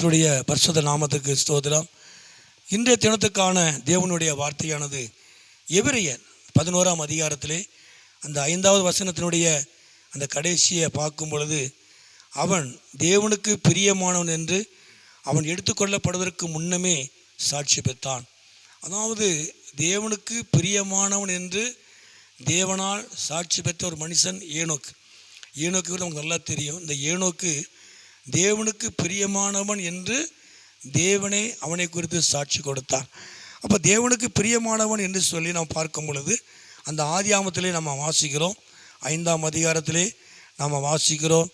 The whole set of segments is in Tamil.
கர்த்தருடைய பரிசுத்த நாமத்துக்கு ஸ்தோத்திரம். இன்றைய தினத்துக்கான தேவனுடைய வார்த்தையானது எபிரெயர் 11ஆம் அதிகாரத்திலே அந்த 5வது வசனத்தினுடைய அந்த கடைசியை பார்க்கும் பொழுது, அவன் தேவனுக்கு பிரியமானவன் என்று அவன் எடுத்துக்கொள்ளப்படுவதற்கு முன்னமே சாட்சி பெற்றான். அதாவது தேவனுக்கு பிரியமானவன் என்று தேவனால் சாட்சி பெற்ற ஒரு மனுஷன் ஏனோக்கு. ஏனோக்கு நமக்கு நல்லா தெரியும். இந்த ஏனோக்கு தேவனுக்கு பிரியமானவன் என்று தேவனே அவனை குறித்து சாட்சி கொடுத்தார். அப்போ தேவனுக்கு பிரியமானவன் என்று சொல்லி நாம் பார்க்கும் பொழுது அந்த ஆதியாமத்திலே நம்ம வாசிக்கிறோம். 5ஆம் அதிகாரத்திலே நாம் வாசிக்கிறோம்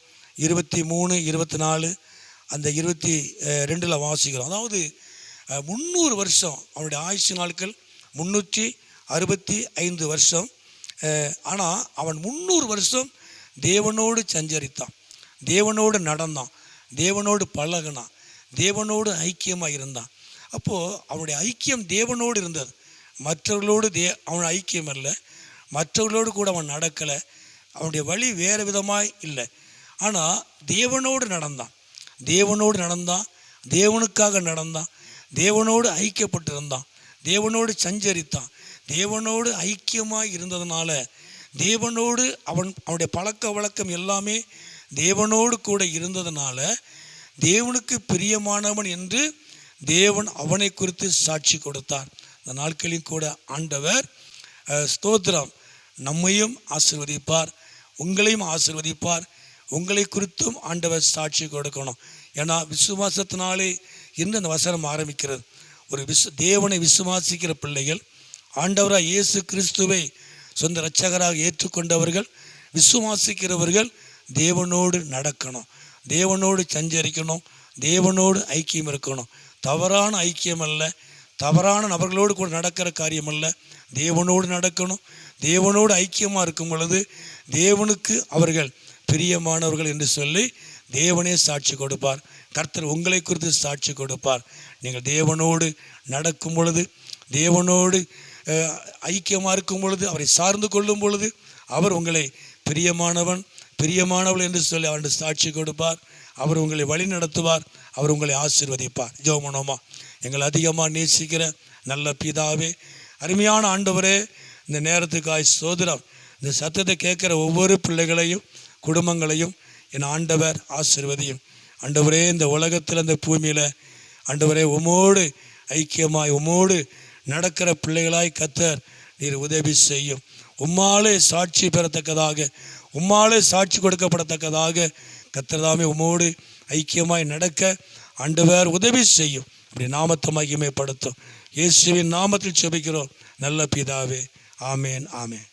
23, 24 அந்த 22 வாசிக்கிறோம். அதாவது 300 வருஷம் அவனுடைய ஆயுசு நாட்கள் 365 வருஷம். ஆனால் அவன் 300 வருஷம் தேவனோடு சஞ்சரித்தான், தேவனோடு நடந்தான், தேவனோடு பழகினான், தேவனோடு ஐக்கியமாக இருந்தான். அப்போது அவனுடைய ஐக்கியம் தேவனோடு இருந்தது. மற்றவர்களோடு அவன் ஐக்கியம் இல்லை, மற்றவர்களோடு கூட அவன் நடக்கலை, அவனுடைய வழி வேறு விதமாய் இல்லை. ஆனால் தேவனோடு நடந்தான், தேவனோடு நடந்தான், தேவனுக்காக நடந்தான், தேவனோடு ஐக்கியப்பட்டிருந்தான், தேவனோடு சஞ்சரித்தான். தேவனோடு ஐக்கியமாக இருந்ததுனால தேவனோடு அவனுடைய பழக்க வழக்கம் எல்லாமே தேவனோடு கூட இருந்ததுனால தேவனுக்கு பிரியமானவன் என்று தேவன் அவனை குறித்து சாட்சி கொடுத்தார். இந்த நாட்களில் கூட ஆண்டவர் ஸ்தோத்திரம் நம்மையும் ஆசீர்வதிப்பார், உங்களையும் ஆசீர்வதிப்பார். உங்களை குறித்தும் ஆண்டவர் சாட்சி கொடுக்கணும். ஏன்னா விசுவாசத்தினாலே இன்று அந்த வசனம் ஆரம்பிக்கிறது. ஒரு தேவனை விசுவாசிக்கிற பிள்ளைகள், ஆண்டவராக இயேசு கிறிஸ்துவை சொந்த இரட்சகராக ஏற்றுக்கொண்டவர்கள், விசுவாசிக்கிறவர்கள் தேவனோடு நடக்கணும், தேவனோடு சஞ்சரிக்கணும், தேவனோடு ஐக்கியம் இருக்கணும். தவறான ஐக்கியம் அல்ல, தவறான நபர்களோடு கூட நடக்கிற காரியம் அல்ல. தேவனோடு நடக்கணும். தேவனோடு ஐக்கியமாக இருக்கும் பொழுது தேவனுக்கு அவர்கள் பிரியமானவர்கள் என்று சொல்லி தேவனே சாட்சி கொடுப்பார். கர்த்தர் உங்களை குறித்து சாட்சி கொடுப்பார். நீங்கள் தேவனோடு நடக்கும் பொழுது, தேவனோடு ஐக்கியமாக இருக்கும் பொழுது, அவரை சார்ந்து கொள்ளும் பொழுது அவர் உங்களை பிரியமானவன், பிரியமானவள் என்று சொல்லி அவருடைய சாட்சி கொடுப்பார். அவர் உங்களை வழி நடத்துவார், அவர் உங்களை ஆசீர்வதிப்பார். ஜெபம் பண்ணுவோமா? எங்களை அதிகமாக நேசிக்கிற நல்ல பிதாவே, அருமையான ஆண்டவரே, இந்த நேரத்துக்காய் ஸ்தோத்திரம். இந்த சத்தத்தை கேட்குற ஒவ்வொரு பிள்ளைகளையும் குடும்பங்களையும் என் ஆண்டவர் ஆசீர்வதியும். ஆண்டவரே, இந்த உலகத்தில் இந்த பூமியில் ஆண்டவரே உமோடு ஐக்கியமாய் உமோடு நடக்கிற பிள்ளைகளாய் கர்த்தர் நீர் உதவி செய்யும். உம்மாலே சாட்சி பெறத்தக்கதாக, உம்மாலே சாட்சி கொடுக்கப்படத்தக்கதாக கர்த்தர்தாமே உம்மோடு ஐக்கியமாய் நடக்க ஆண்டவர் உதவி செய்யும். அப்படி நாமத்தை மகிமைப்படுத்தும். இயேசுவின் நாமத்தில் ஜெபிக்கிறோம் நல்ல பிதாவே. ஆமேன், ஆமேன்.